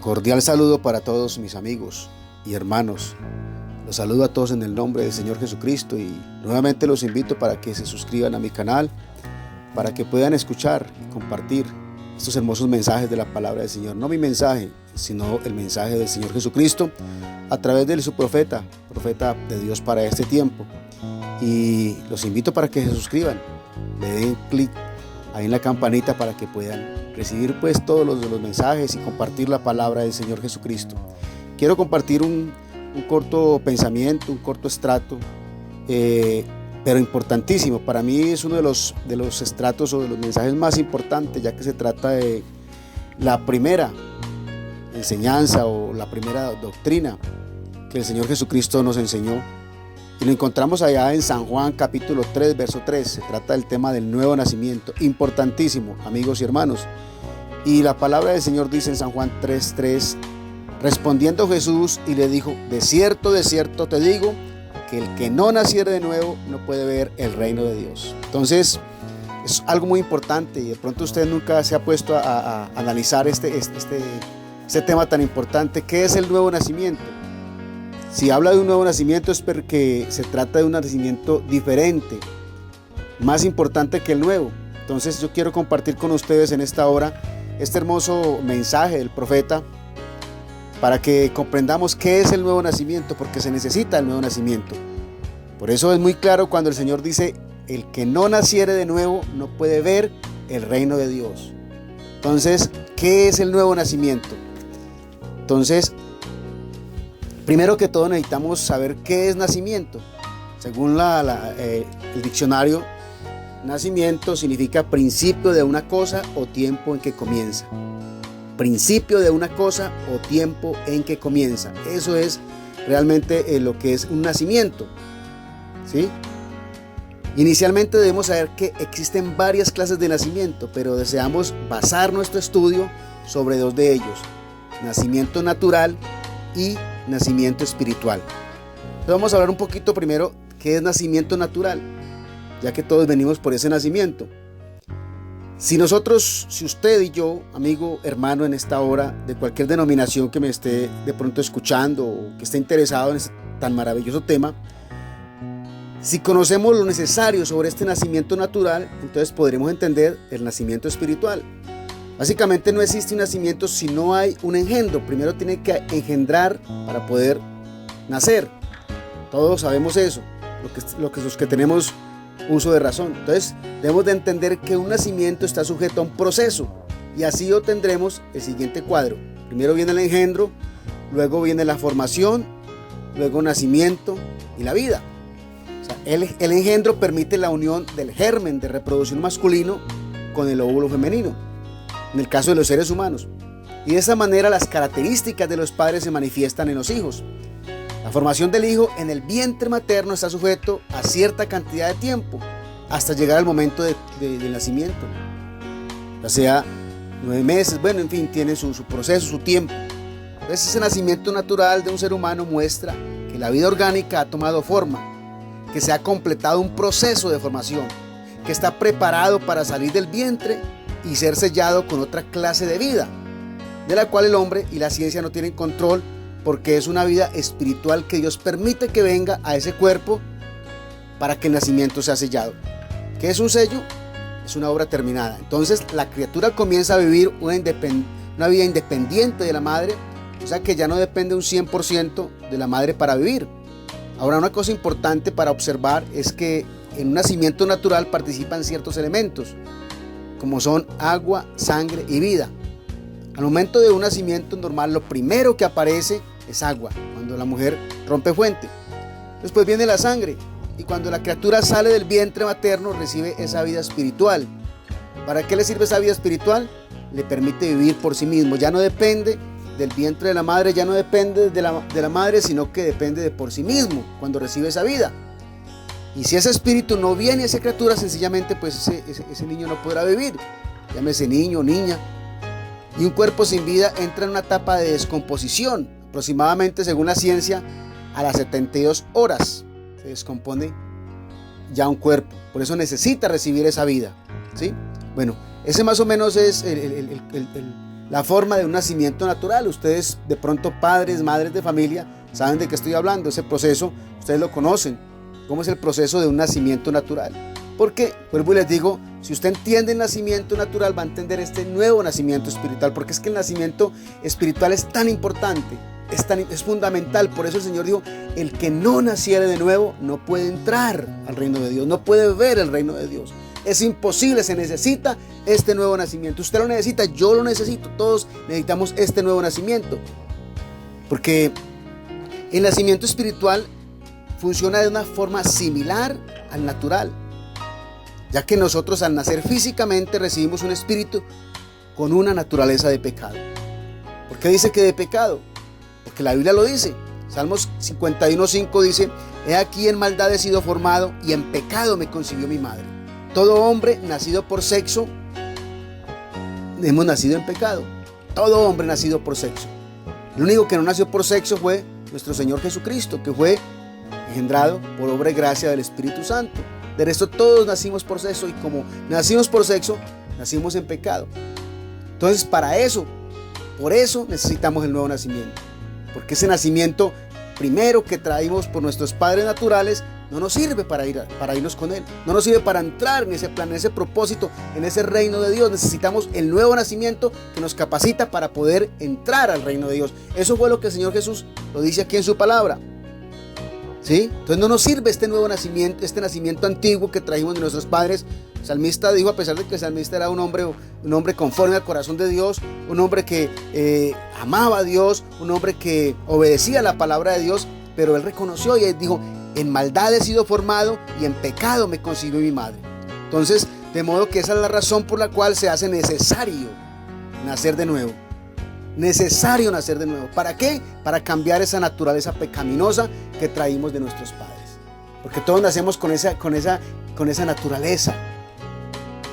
Cordial saludo para todos mis amigos y hermanos. Los saludo a todos en el nombre del Señor Jesucristo y nuevamente los invito para que se suscriban a mi canal, para que puedan escuchar y compartir estos hermosos mensajes de la palabra del Señor. No mi mensaje, sino el mensaje del Señor Jesucristo a través de su profeta de Dios para este tiempo. Y los invito para que se suscriban, le den clic ahí en la campanita para que puedan recibir pues todos los mensajes y compartir la palabra del Señor Jesucristo. Quiero compartir un corto pensamiento, un corto extracto, pero importantísimo. Para mí es uno de los extractos o de los mensajes más importantes, ya que se trata de la primera enseñanza o la primera doctrina que el Señor Jesucristo nos enseñó. Y lo encontramos allá en San Juan capítulo 3, verso 3. Se trata del tema del nuevo nacimiento, importantísimo, amigos y hermanos. Y la palabra del Señor dice en San Juan 3:3, respondiendo Jesús y le dijo, de cierto te digo, que el que no naciere de nuevo no puede ver el reino de Dios. Entonces, es algo muy importante y de pronto usted nunca se ha puesto a analizar este tema tan importante. ¿Qué es el nuevo nacimiento? Si habla de un nuevo nacimiento es porque se trata de un nacimiento diferente, más importante que el nuevo. Entonces yo quiero compartir con ustedes en esta hora este hermoso mensaje del profeta para que comprendamos qué es el nuevo nacimiento, porque se necesita el nuevo nacimiento. Por eso es muy claro cuando el Señor dice, el que no naciere de nuevo no puede ver el reino de Dios. Entonces, ¿qué es el nuevo nacimiento? Entonces, primero que todo necesitamos saber qué es nacimiento. Según el diccionario, nacimiento significa principio de una cosa o tiempo en que comienza. Principio de una cosa o tiempo en que comienza. Eso es realmente lo que es un nacimiento, ¿sí? Inicialmente debemos saber que existen varias clases de nacimiento, pero deseamos basar nuestro estudio sobre dos de ellos: nacimiento natural y nacimiento espiritual. Entonces vamos a hablar un poquito primero qué es nacimiento natural, ya que todos venimos por ese nacimiento. Si usted y yo, amigo, hermano, en esta hora, de cualquier denominación que me esté de pronto escuchando o que esté interesado en este tan maravilloso tema, si conocemos lo necesario sobre este nacimiento natural, entonces podremos entender el nacimiento espiritual. Básicamente no existe un nacimiento si no hay un engendro. Primero tiene que engendrar para poder nacer. Todos sabemos eso, los que tenemos uso de razón. Entonces debemos de entender que un nacimiento está sujeto a un proceso y así obtendremos el siguiente cuadro. Primero viene el engendro, luego viene la formación, luego nacimiento y la vida. O sea, el engendro permite la unión del germen de reproducción masculino con el óvulo femenino, en el caso de los seres humanos, y de esa manera las características de los padres se manifiestan en los hijos. La formación del hijo en el vientre materno está sujeto a cierta cantidad de tiempo hasta llegar al momento del nacimiento, ya sea 9 meses, bueno, en fin, tiene su proceso, su tiempo. Entonces ese nacimiento natural de un ser humano muestra que la vida orgánica ha tomado forma, que se ha completado un proceso de formación, que está preparado para salir del vientre y ser sellado con otra clase de vida, de la cual el hombre y la ciencia no tienen control, porque es una vida espiritual que Dios permite que venga a ese cuerpo para que el nacimiento sea sellado. ¿Qué es un sello? Es una obra terminada. Entonces la criatura comienza a vivir una vida independiente de la madre, o sea que ya no depende un 100% de la madre para vivir. Ahora, una cosa importante para observar es que en un nacimiento natural participan ciertos elementos, como son agua, sangre y vida. Al momento de un nacimiento normal, lo primero que aparece es agua, cuando la mujer rompe fuente. Después viene la sangre, y cuando la criatura sale del vientre materno recibe esa vida espiritual. ¿Para qué le sirve esa vida espiritual? Le permite vivir por sí mismo. Ya no depende del vientre de la madre, ya no depende de la madre, sino que depende de por sí mismo cuando recibe esa vida. Y si ese espíritu no viene a esa criatura, sencillamente pues ese niño no podrá vivir. Llámese niño o niña. Y un cuerpo sin vida entra en una etapa de descomposición, aproximadamente según la ciencia a las 72 horas se descompone ya un cuerpo. Por eso necesita recibir esa vida, ¿sí? Bueno, ese más o menos es la forma de un nacimiento natural. Ustedes de pronto, padres, madres de familia, saben de qué estoy hablando. Ese proceso, ustedes lo conocen. ¿Cómo es el proceso de un nacimiento natural? Porque, vuelvo y les digo, si usted entiende el nacimiento natural, va a entender este nuevo nacimiento espiritual. Porque es que el nacimiento espiritual es tan importante, es fundamental. Por eso el Señor dijo, el que no naciere de nuevo no puede entrar al reino de Dios, no puede ver el reino de Dios. Es imposible, se necesita este nuevo nacimiento. Usted lo necesita, yo lo necesito, todos necesitamos este nuevo nacimiento. Porque el nacimiento espiritual funciona de una forma similar al natural, ya que nosotros al nacer físicamente recibimos un espíritu con una naturaleza de pecado. ¿Por qué dice que de pecado? Porque la Biblia lo dice. Salmos 51:5 dice, he aquí en maldad he sido formado y en pecado me concibió mi madre. Todo hombre nacido por sexo, hemos nacido en pecado. Todo hombre nacido por sexo. El único que no nació por sexo fue nuestro Señor Jesucristo, que fue engendrado por obra y gracia del Espíritu Santo. De resto todos nacimos por sexo, y como nacimos por sexo, nacimos en pecado. Entonces por eso necesitamos el nuevo nacimiento. Porque ese nacimiento primero que traímos por nuestros padres naturales no nos sirve para irnos con Él. No nos sirve para entrar en ese plan, en ese propósito, en ese reino de Dios. Necesitamos el nuevo nacimiento que nos capacita para poder entrar al reino de Dios. Eso fue lo que el Señor Jesús lo dice aquí en su palabra. ¿Sí? Entonces no nos sirve este nuevo nacimiento, este nacimiento antiguo que trajimos de nuestros padres. El salmista dijo, a pesar de que el salmista era un hombre conforme al corazón de Dios, un hombre que amaba a Dios, un hombre que obedecía la palabra de Dios, pero él reconoció y él dijo, en maldad he sido formado y en pecado me concibió mi madre. Entonces, de modo que esa es la razón por la cual se hace necesario nacer de nuevo. Necesario nacer de nuevo. ¿Para qué? Para cambiar esa naturaleza pecaminosa que traímos de nuestros padres. Porque todos nacemos con esa naturaleza.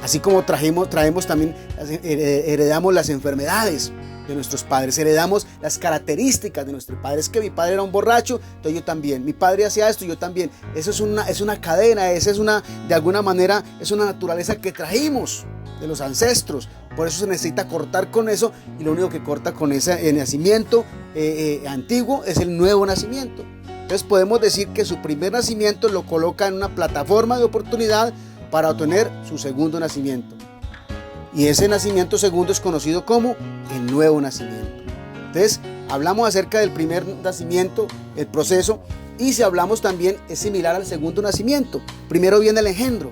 Así como traemos también, heredamos las enfermedades de nuestros padres, heredamos las características de nuestros padres. Es que mi padre era un borracho, entonces yo también. Mi padre hacía esto, yo también. Eso es una cadena, de alguna manera, es una naturaleza que trajimos de los ancestros. Por eso se necesita cortar con eso, y lo único que corta con ese nacimiento antiguo es el nuevo nacimiento. Entonces podemos decir que su primer nacimiento lo coloca en una plataforma de oportunidad para obtener su segundo nacimiento. Y ese nacimiento segundo es conocido como el nuevo nacimiento. Entonces hablamos acerca del primer nacimiento, el proceso, y si hablamos también es similar al segundo nacimiento. Primero viene el engendro.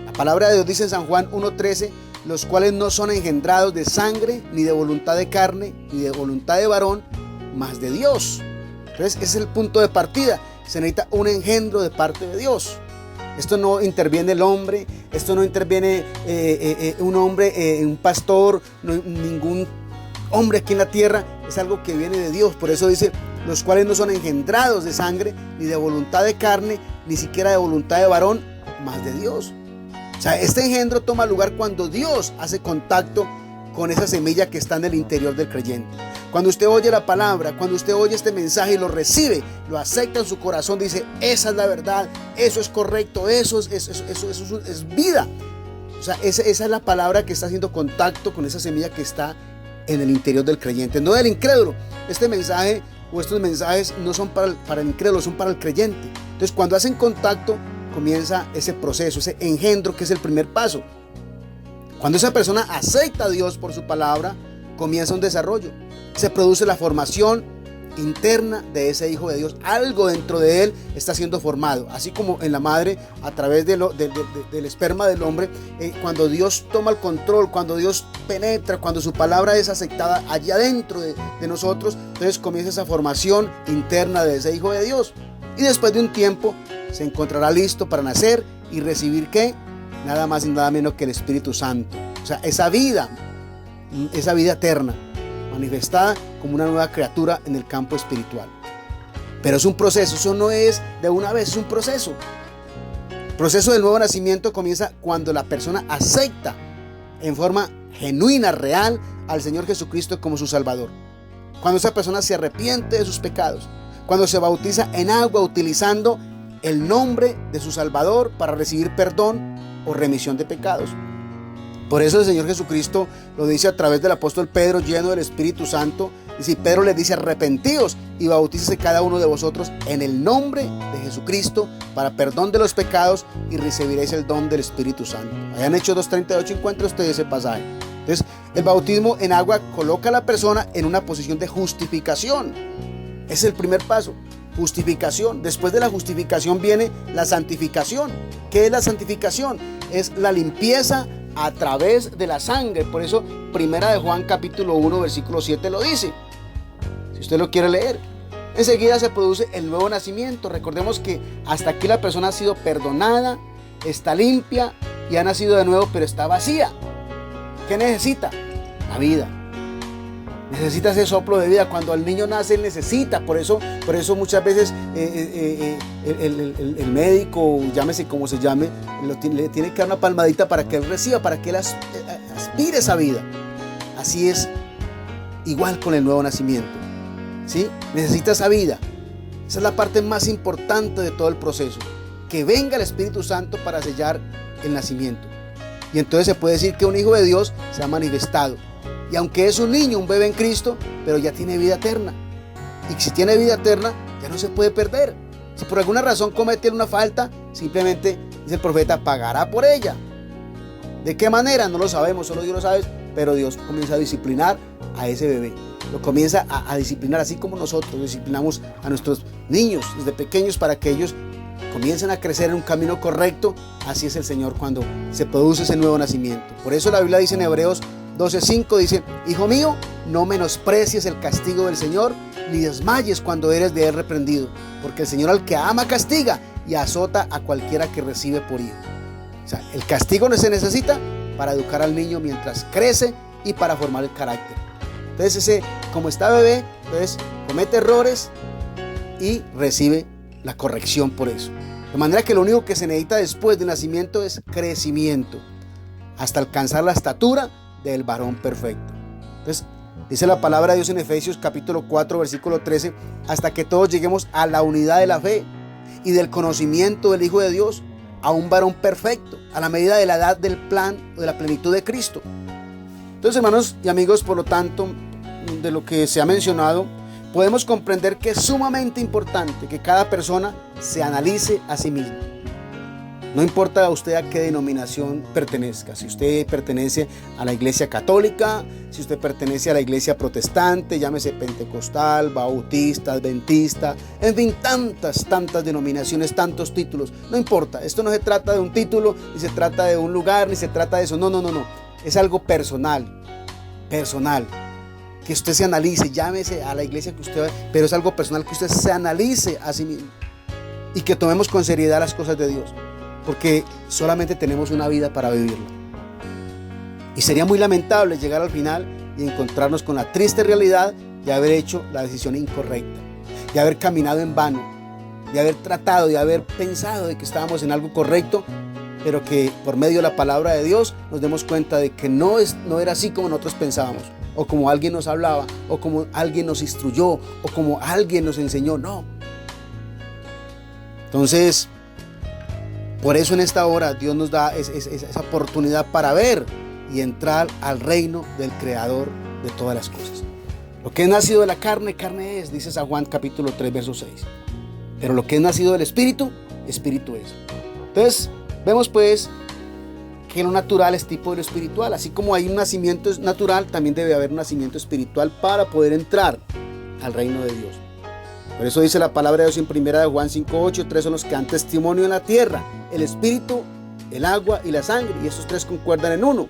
La palabra de Dios dice en San Juan 1:13, los cuales no son engendrados de sangre, ni de voluntad de carne, ni de voluntad de varón, mas de Dios. Entonces ese es el punto de partida. Se necesita un engendro de parte de Dios. Esto no interviene el hombre, esto no interviene un hombre, un pastor, ningún hombre aquí en la tierra. Es algo que viene de Dios. Por eso dice, los cuales no son engendrados de sangre, ni de voluntad de carne, ni siquiera de voluntad de varón, mas de Dios. O sea, este engendro toma lugar cuando Dios hace contacto con esa semilla que está en el interior del creyente. Cuando usted oye la palabra, cuando usted oye este mensaje y lo recibe, lo acepta en su corazón, dice, esa es la verdad, eso es correcto, eso es vida. O sea, esa es la palabra que está haciendo contacto con esa semilla que está en el interior del creyente, no del incrédulo. Este mensaje o estos mensajes no son para el incrédulo, son para el creyente. Entonces, cuando hacen contacto, comienza ese proceso, ese engendro que es el primer paso. Cuando esa persona acepta a Dios por su palabra, comienza un desarrollo. Se produce la formación interna de ese hijo de Dios. Algo dentro de él está siendo formado. Así como en la madre, a través del esperma del hombre, cuando Dios toma el control, cuando Dios penetra, cuando su palabra es aceptada allá adentro de nosotros, entonces comienza esa formación interna de ese hijo de Dios. Y después de un tiempo se encontrará listo para nacer y recibir ¿qué? Nada más y nada menos que el Espíritu Santo. O sea, esa vida eterna, manifestada como una nueva criatura en el campo espiritual. Pero es un proceso, eso no es de una vez, es un proceso. El proceso del nuevo nacimiento comienza cuando la persona acepta en forma genuina, real, al Señor Jesucristo como su Salvador. Cuando esa persona se arrepiente de sus pecados, cuando se bautiza en agua utilizando el nombre de su Salvador para recibir perdón o remisión de pecados. Por eso el Señor Jesucristo lo dice a través del apóstol Pedro, lleno del Espíritu Santo. Y si Pedro les dice: arrepentíos y bautícese cada uno de vosotros en el nombre de Jesucristo para perdón de los pecados y recibiréis el don del Espíritu Santo. Allá en Hechos 2:38 encuentra usted ese pasaje. Entonces, el bautismo en agua coloca a la persona en una posición de justificación. Ese es el primer paso, justificación. Después de la justificación viene la santificación. ¿Qué es la santificación? Es la limpieza a través de la sangre. Por eso Primera de Juan capítulo 1 versículo 7 lo dice, si usted lo quiere leer. Enseguida se produce el nuevo nacimiento. Recordemos que hasta aquí la persona ha sido perdonada, está limpia y ha nacido de nuevo, pero está vacía. ¿Qué necesita? La vida. Necesita ese soplo de vida. Cuando el niño nace, él necesita. Por eso muchas veces el médico, llámese como se llame, le tiene que dar una palmadita para que él reciba, para que él aspire esa vida. Así es igual con el nuevo nacimiento, ¿sí? Necesita esa vida. Esa es la parte más importante de todo el proceso. Que venga el Espíritu Santo para sellar el nacimiento. Y entonces se puede decir que un hijo de Dios se ha manifestado. Y aunque es un niño, un bebé en Cristo, pero ya tiene vida eterna. Y si tiene vida eterna, ya no se puede perder. Si por alguna razón comete una falta, simplemente, dice el profeta, pagará por ella. ¿De qué manera? No lo sabemos, solo Dios lo sabe, pero Dios comienza a disciplinar a ese bebé. Lo comienza a disciplinar, así como nosotros disciplinamos a nuestros niños desde pequeños para que ellos comiencen a crecer en un camino correcto. Así es el Señor cuando se produce ese nuevo nacimiento. Por eso la Biblia dice en Hebreos 12:5, dice: hijo mío, no menosprecies el castigo del Señor, ni desmayes cuando eres de él reprendido, porque el Señor al que ama castiga y azota a cualquiera que recibe por hijo. O sea, el castigo no se necesita para educar al niño mientras crece y para formar el carácter. Entonces como está bebé, entonces comete errores y recibe la corrección por eso. De manera que lo único que se necesita después del nacimiento es crecimiento, hasta alcanzar la estatura del varón perfecto. Entonces dice la palabra de Dios en Efesios capítulo 4 versículo 13: hasta que todos lleguemos a la unidad de la fe y del conocimiento del Hijo de Dios, a un varón perfecto, a la medida de la edad del plan o de la plenitud de Cristo. Entonces, hermanos y amigos, por lo tanto, de lo que se ha mencionado, podemos comprender que es sumamente importante que cada persona se analice a sí mismo. No importa a usted a qué denominación pertenezca, si usted pertenece a la iglesia católica, si usted pertenece a la iglesia protestante, llámese pentecostal, bautista, adventista, en fin, tantas denominaciones, tantos títulos, no importa. Esto no se trata de un título, ni se trata de un lugar, ni se trata de eso, no, es algo personal, que usted se analice, llámese a la iglesia que usted va, pero es algo personal, que usted se analice a sí mismo y que tomemos con seriedad las cosas de Dios. Porque solamente tenemos una vida para vivirla. Y sería muy lamentable llegar al final y encontrarnos con la triste realidad de haber hecho la decisión incorrecta, de haber caminado en vano, de haber tratado, de haber pensado de que estábamos en algo correcto, pero que por medio de la palabra de Dios nos demos cuenta de que no era así como nosotros pensábamos, o como alguien nos hablaba, o como alguien nos instruyó, o como alguien nos enseñó. No. Entonces, por eso en esta hora Dios nos da esa oportunidad para ver y entrar al reino del Creador de todas las cosas. Lo que es nacido de la carne, carne es, dice San Juan capítulo 3 verso 6. Pero lo que es nacido del Espíritu, Espíritu es. Entonces vemos pues que lo natural es tipo de lo espiritual. Así como hay un nacimiento natural, también debe haber un nacimiento espiritual para poder entrar al reino de Dios. Por eso dice la palabra de Dios en Primera de Juan 5:8: tres son los que dan testimonio en la tierra: el espíritu, el agua y la sangre, y estos tres concuerdan en uno.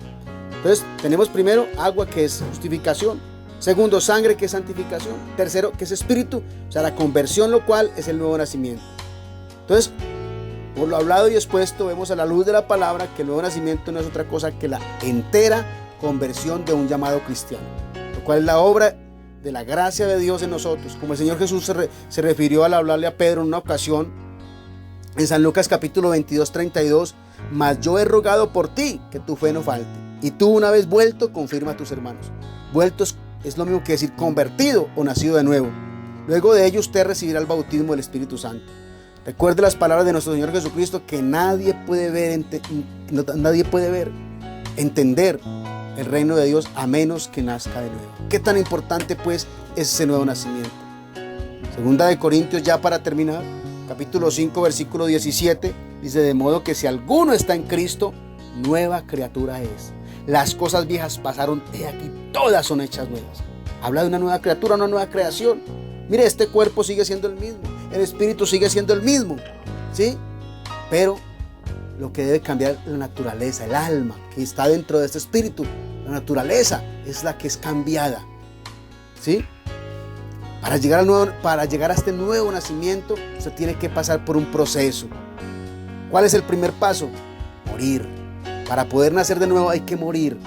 Entonces tenemos primero agua, que es justificación; segundo, sangre, que es santificación; tercero, que es espíritu, o sea, la conversión, lo cual es el nuevo nacimiento. Entonces, por lo hablado y expuesto, vemos a la luz de la palabra que el nuevo nacimiento no es otra cosa que la entera conversión de un llamado cristiano, lo cual es la obra de la gracia de Dios en nosotros, como el Señor Jesús se refirió al hablarle a Pedro en una ocasión en San Lucas capítulo 22:32: mas yo he rogado por ti que tu fe no falte, y tú, una vez vuelto, confirma a tus hermanos. Vueltos es lo mismo que decir convertido o nacido de nuevo. Luego de ello usted recibirá el bautismo del Espíritu Santo. Recuerde las palabras de nuestro Señor Jesucristo, que nadie puede ver, entender el reino de Dios a menos que nazca de nuevo. ¿Qué tan importante pues es ese nuevo nacimiento? Segunda de Corintios, ya para terminar, capítulo 5, versículo 17, dice: de modo que si alguno está en Cristo, nueva criatura es. Las cosas viejas pasaron, he aquí, todas son hechas nuevas. Habla de una nueva criatura, una nueva creación. Mire, este cuerpo sigue siendo el mismo, el espíritu sigue siendo el mismo, ¿sí? Pero lo que debe cambiar es la naturaleza, el alma que está dentro de este espíritu. La naturaleza es la que es cambiada, ¿sí? Para llegar a este nuevo nacimiento, se tiene que pasar por un proceso. ¿Cuál es el primer paso? Morir. Para poder nacer de nuevo hay que morir.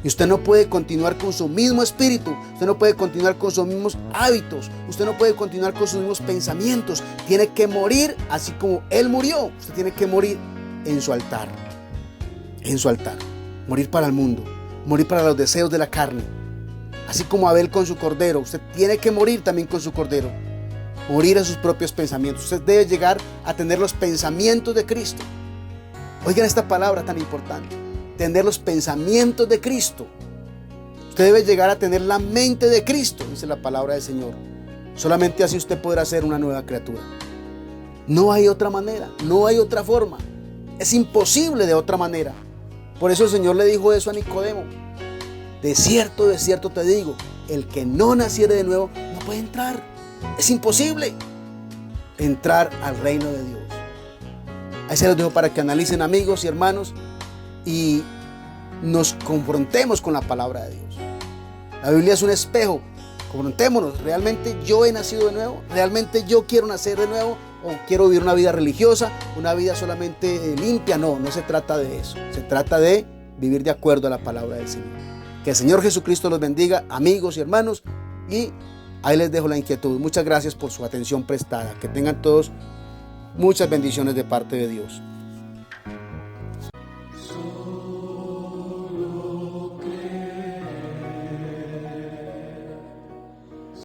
Y usted no puede continuar con su mismo espíritu, usted no puede continuar con sus mismos hábitos, usted no puede continuar con sus mismos pensamientos. Tiene que morir así como Él murió. Usted tiene que morir en su altar. En su altar. Morir para el mundo, morir para los deseos de la carne. Así como Abel con su cordero, usted tiene que morir también con su cordero. Morir a sus propios pensamientos. Usted debe llegar a tener los pensamientos de Cristo. Oigan esta palabra tan importante: tener los pensamientos de Cristo. Usted debe llegar a tener la mente de Cristo, dice la palabra del Señor. Solamente así usted podrá ser una nueva criatura. No hay otra manera, no hay otra forma. Es imposible de otra manera. Por eso el Señor le dijo eso a Nicodemo: de cierto te digo, el que no naciere de nuevo no puede entrar. Es imposible entrar al reino de Dios. Ahí se los dejo para que analicen, amigos y hermanos, y nos confrontemos con la palabra de Dios. La Biblia es un espejo. Confrontémonos. ¿Realmente yo he nacido de nuevo? ¿Realmente yo quiero nacer de nuevo? ¿O quiero vivir una vida religiosa? ¿Una vida solamente limpia? No se trata de eso. Se trata de vivir de acuerdo a la palabra del Señor. Que el Señor Jesucristo los bendiga, amigos y hermanos. Y ahí les dejo la inquietud. Muchas gracias por su atención prestada. Que tengan todos muchas bendiciones de parte de Dios.